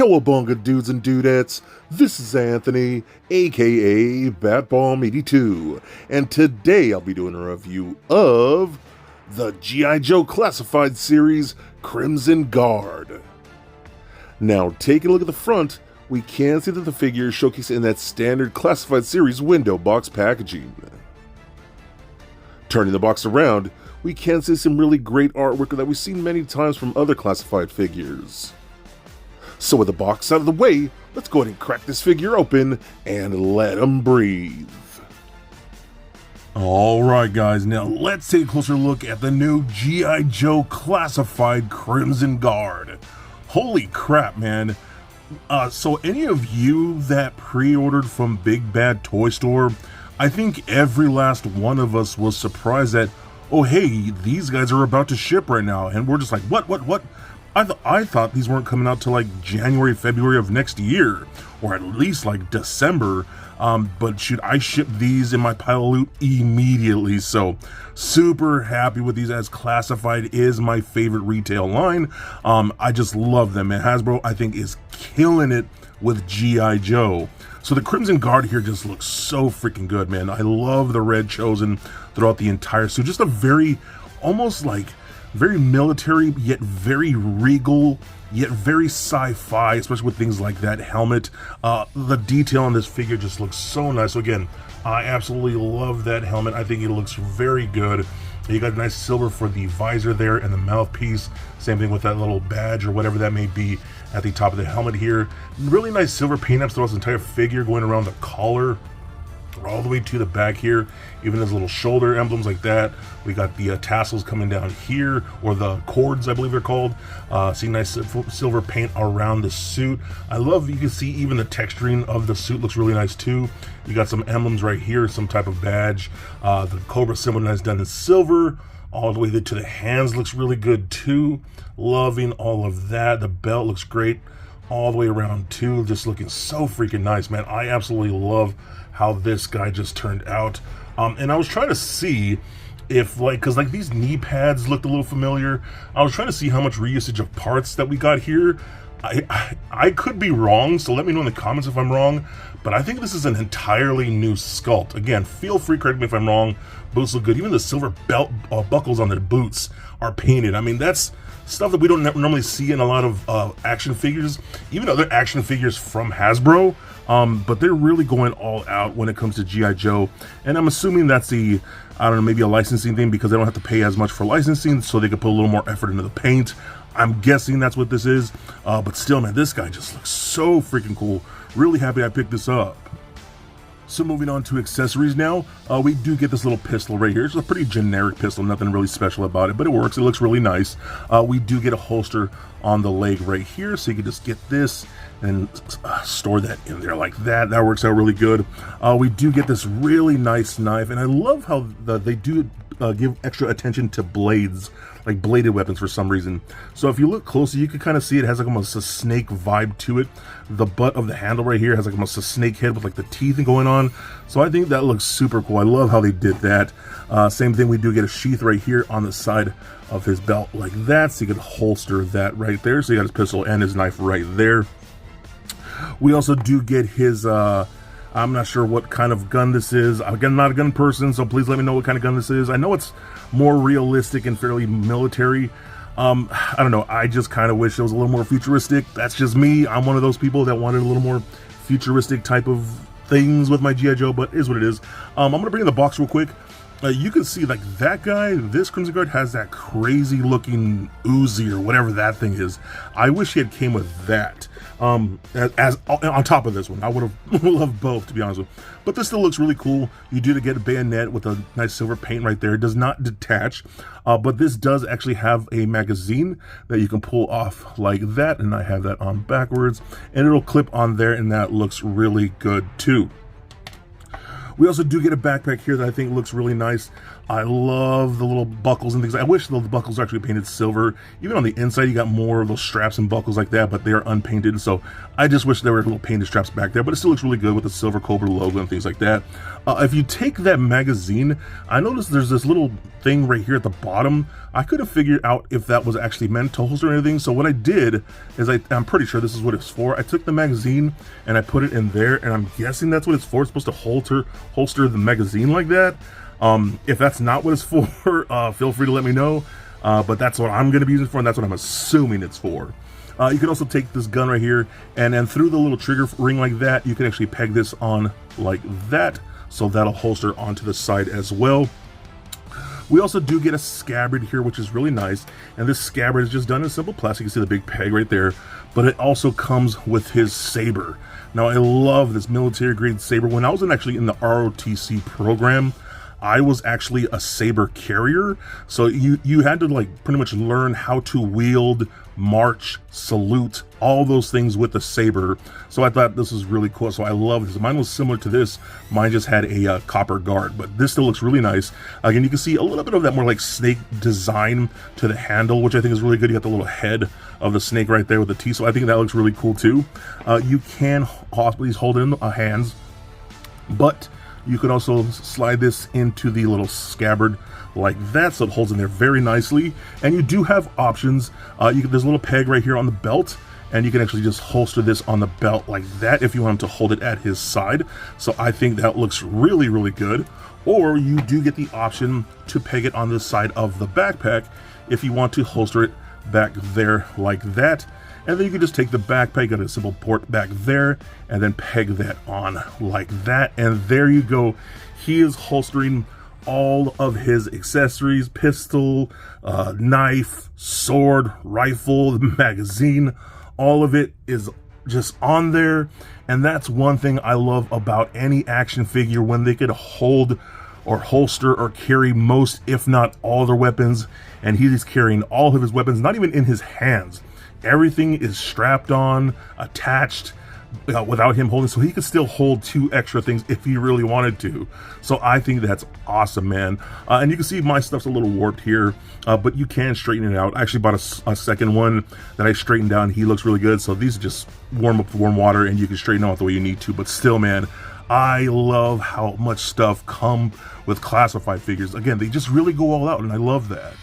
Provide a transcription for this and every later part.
Cowabunga dudes and dudettes, this is Anthony, aka Batbomb82, and today I'll be doing a review of the G.I. Joe Classified Series Crimson Guard. Now, taking a look at the front, we can see that the figure is showcased in that standard Classified Series window box packaging. Turning the box around, we can see some really great artwork that we've seen many times from other classified figures. So with the box out of the way, let's go ahead and crack this figure open and let him breathe. Alright guys, now let's take a closer look at the new G.I. Joe Classified Crimson Guard. Holy crap, man. So any of you that pre-ordered from Big Bad Toy Store, I think every last one of us was surprised that, oh hey, these guys are about to ship right now, and we're just like, what? I thought these weren't coming out till like January, February of next year, or at least like December, but shoot, I shipped these in my pile of loot immediately, so super happy with these, as Classified is my favorite retail line. I just love them, and Hasbro, I think, is killing it with G.I. Joe. So the Crimson Guard here just looks so freaking good, man. I love the red chosen throughout the entire suit. Just a very, almost like, very military, yet very regal, yet very sci-fi, especially with things like that helmet. The detail on this figure just looks so nice. So again, I absolutely love that helmet. I think it looks very good. You got a nice silver for the visor there and the mouthpiece. Same thing with that little badge or whatever that may be at the top of the helmet here. Really nice silver paint ups throughout the entire figure, going around the collar all the way to the back here, even his little shoulder emblems like that. We got the tassels coming down here, or the cords, I believe they're called. See nice silver paint around the suit. I love, you can see even the texturing of the suit looks really nice too. You got some emblems right here, some type of badge. The Cobra symbol nice done in silver. All the way to the hands looks really good too. Loving all of that. The belt looks great all the way around too, just looking so freaking nice, man. I absolutely love how this guy just turned out. And I was trying to see if, like, because like these knee pads looked a little familiar. I was trying to see how much reusage of parts that we got here. I could be wrong, so let me know in the comments if I'm wrong, but I think this is an entirely new sculpt. Again, feel free, correct me if I'm wrong. Boots look good. Even the silver belt buckles on the boots are painted. I mean, that's stuff that we don't normally see in a lot of action figures, even other action figures from Hasbro. But they're really going all out when it comes to G.I. Joe, and I'm assuming that's the, I don't know, maybe a licensing thing, because they don't have to pay as much for licensing, so they can put a little more effort into the paint. I'm guessing that's what this is, but still, man, this guy just looks so freaking cool. Really happy I picked this up. So moving on to accessories now, we do get this little pistol right here. It's a pretty generic pistol, nothing really special about it, but it works. It looks really nice. We do get a holster on the leg right here, so you can just get this and store that in there like that. That works out really good. We do get this really nice knife, and I love how they do give extra attention to blades, like bladed weapons for some reason. So if you look closely, you can kind of see it has like almost a snake vibe to it. The butt of the handle right here has like almost a snake head with like the teeth going on. So I think that looks super cool. I love how they did that. Same thing, we do get a sheath right here on the side of his belt like that, so you can holster that right there. So you got his pistol and his knife right there. We also do get his, I'm not sure what kind of gun this is. Again, not a gun person, so please let me know what kind of gun this is. I know it's more realistic and fairly military. I don't know, I just kind of wish it was a little more futuristic. That's just me. I'm one of those people that wanted a little more futuristic type of things with my G.I. Joe, but it is what it is. I'm going to bring in the box real quick. You can see, like, that guy, this Crimson Guard has that crazy looking Uzi or whatever that thing is. I wish he had came with that. As on top of this one, I would have loved both, to be honest with you. But this still looks really cool. You do get a bayonet with a nice silver paint right there. It does not detach, but this does actually have a magazine that you can pull off like that, and I have that on backwards, and it'll clip on there, and that looks really good too. We also do get a backpack here that I think looks really nice. I love the little buckles and things. I wish the buckles were actually painted silver. Even on the inside, you got more of those straps and buckles like that, but they are unpainted. So I just wish there were little painted straps back there, but it still looks really good with the silver Cobra logo and things like that. If you take that magazine, I noticed there's this little thing right here at the bottom. I could have figured out if that was actually meant to holster or anything. So what I did is I'm pretty sure this is what it's for. I took the magazine and I put it in there, and I'm guessing that's what it's for. It's supposed to holster the magazine like that. If that's not what it's for, feel free to let me know. But that's what I'm going to be using it for, and that's what I'm assuming it's for. You can also take this gun right here, and then through the little trigger ring like that, you can actually peg this on like that. So that'll holster onto the side as well. We also do get a scabbard here, which is really nice. And this scabbard is just done in simple plastic. You can see the big peg right there. But it also comes with his saber. Now, I love this military grade saber. When I was actually in the ROTC program, I was actually a saber carrier. So you had to like pretty much learn how to wield, march, salute, all those things with the saber. So I thought this was really cool. So I love this. Mine was similar to this. Mine just had a copper guard, but this still looks really nice. Again, you can see a little bit of that more like snake design to the handle, which I think is really good. You got the little head of the snake right there with the teeth. So I think that looks really cool too. You can please hold in hands, but you could also slide this into the little scabbard like that, so it holds in there very nicely. And you do have options. There's a little peg right here on the belt, and you can actually just holster this on the belt like that if you want him to hold it at his side. So I think that looks really, really good. Or you do get the option to peg it on the side of the backpack if you want to holster it back there like that. And then you can just take the backpack, got a simple port back there, and then peg that on like that. And there you go. He is holstering all of his accessories: pistol, knife, sword, rifle, magazine. All of it is just on there. And that's one thing I love about any action figure, when they could hold or holster or carry most, if not all, their weapons. And he's carrying all of his weapons, not even in his hands. Everything is strapped on, attached, without him holding, so he could still hold 2 extra things if he really wanted to. So I think that's awesome, man. And you can see my stuff's a little warped here, but you can straighten it out. I actually bought a second one that I straightened down. He looks really good. So these just warm up with warm water, and you can straighten out the way you need to. But still, man, I love how much stuff come with classified figures. Again, they just really go all out, and I love that.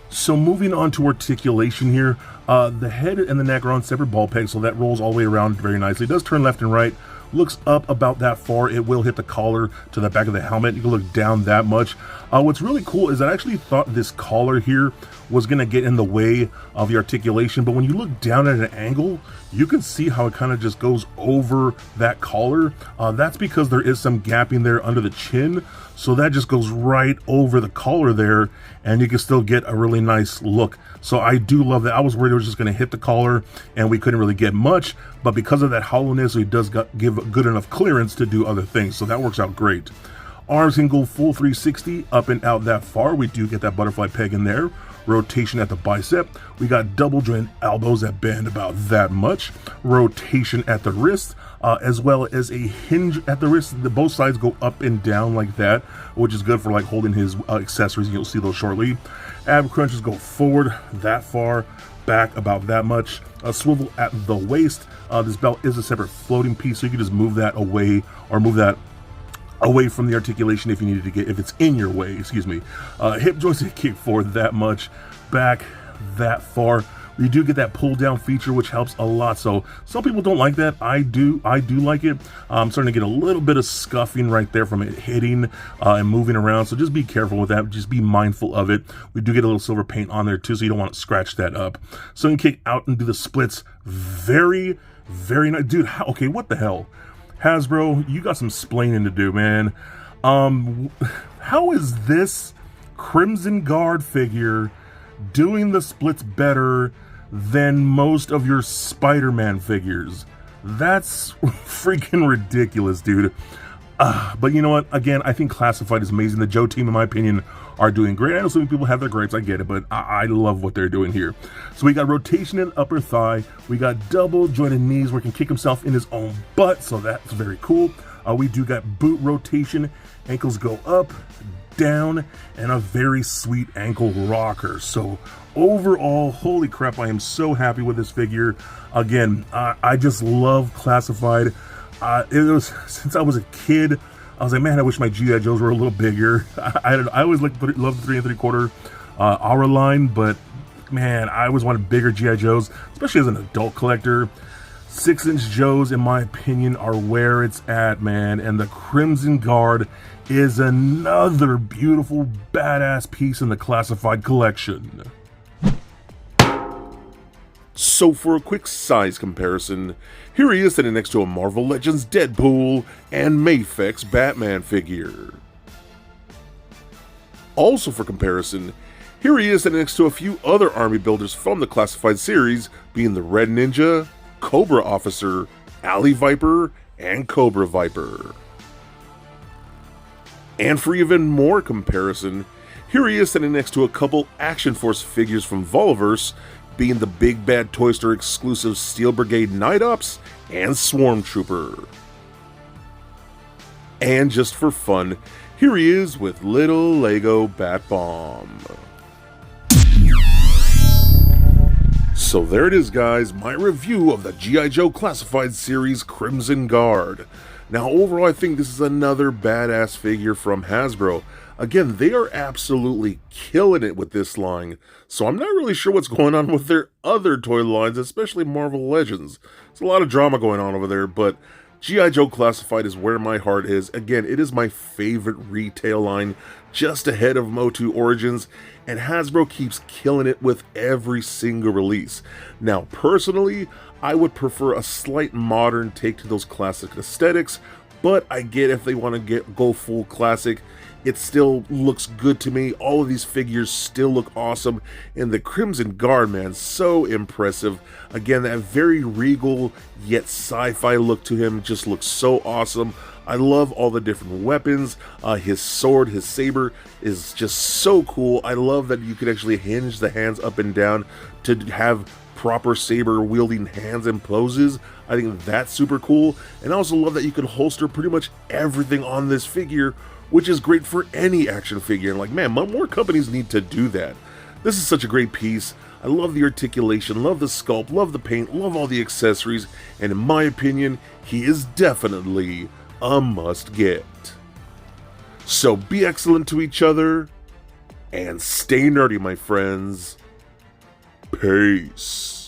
So moving on to articulation here, the head and the neck are on separate ball pegs, so that rolls all the way around very nicely. It does turn left and right, looks up about that far. It will hit the collar to the back of the helmet. You can look down that much. What's really cool is I actually thought this collar here was going to get in the way of the articulation, but when you look down at an angle, you can see how it kind of just goes over that collar. That's because there is some gapping there under the chin, so that just goes right over the collar there, and you can still get a really nice look. So I do love that. I was worried it was just going to hit the collar and we couldn't really get much, but because of that hollowness, it does give good enough clearance to do other things, so that works out great. Arms can go full 360 up and out that far. We do get that butterfly peg in there. Rotation at the bicep. We got double joint elbows that bend about that much. Rotation at the wrist, as well as a hinge at the wrist. Both sides go up and down like that, which is good for like holding his accessories. You'll see those shortly. Ab crunches go forward that far, back about that much. A swivel at the waist. This belt is a separate floating piece, so you can just move that away, or move that away from the articulation if you needed to get, if it's in your way, excuse me. Hip joints kick forward that much, back that far. We do get that pull down feature, which helps a lot. So some people don't like that. I do like it. I'm starting to get a little bit of scuffing right there from it hitting and moving around. So just be careful with that. Just be mindful of it. We do get a little silver paint on there too, so you don't want to scratch that up. So you can kick out and do the splits. Very, very nice. Dude, okay, what the hell? Hasbro, you got some splaining to do, man. How is this Crimson Guard figure doing the splits better than most of your Spider-Man figures? That's freaking ridiculous, dude. But you know what? Again, I think Classified is amazing. The Joe team, in my opinion, are doing great. I know some people have their gripes, I get it, but I love what they're doing here. So we got rotation in the upper thigh. We got double jointed knees where he can kick himself in his own butt, so that's very cool. We do got boot rotation. Ankles go up, down and a very sweet ankle rocker. So overall, holy crap, I am so happy with this figure. Again, I just love Classified. It was since I was a kid. I was like, man, I wish my G.I. Joes were a little bigger. I always loved the 3 3/4 hour line, but man, I always wanted bigger G.I. Joes, especially as an adult collector. 6-inch Joes, in my opinion, are where it's at, man. And the Crimson Guard is another beautiful, badass piece in the Classified collection. So for a quick size comparison, here he is sitting next to a Marvel Legends Deadpool and Mafex Batman figure. Also for comparison, here he is sitting next to a few other army builders from the Classified series, being the Red Ninja, Cobra Officer, Alley Viper, and Cobra Viper. And for even more comparison, here he is sitting next to a couple Action Force figures from Volverse, being the Big Bad Toy Store exclusive Steel Brigade Night Ops and Swarm Trooper. And just for fun, here he is with little Lego Bat Bomb. So there it is, guys, my review of the G.I. Joe Classified series Crimson Guard. Now overall, I think this is another badass figure from Hasbro. Again, they are absolutely killing it with this line, so I'm not really sure what's going on with their other toy lines, especially Marvel Legends. There's a lot of drama going on over there, but G.I. Joe Classified is where my heart is. Again, it is my favorite retail line, just ahead of Motu Origins, and Hasbro keeps killing it with every single release. Now, personally, I would prefer a slight modern take to those classic aesthetics, but I get if they want to go full classic, it still looks good to me. All of these figures still look awesome, and the Crimson Guard, man, so impressive. Again, that very regal yet sci-fi look to him just looks so awesome. I love all the different weapons. His sword, his saber is just so cool. I love that you could actually hinge the hands up and down to have proper saber wielding hands and poses. I think that's super cool. And I also love that you can holster pretty much everything on this figure, which is great for any action figure. And like, man, more companies need to do that. This is such a great piece. I love the articulation, love the sculpt, love the paint, love all the accessories, and in my opinion, he is definitely a must-get. So be excellent to each other, and stay nerdy, my friends. Peace.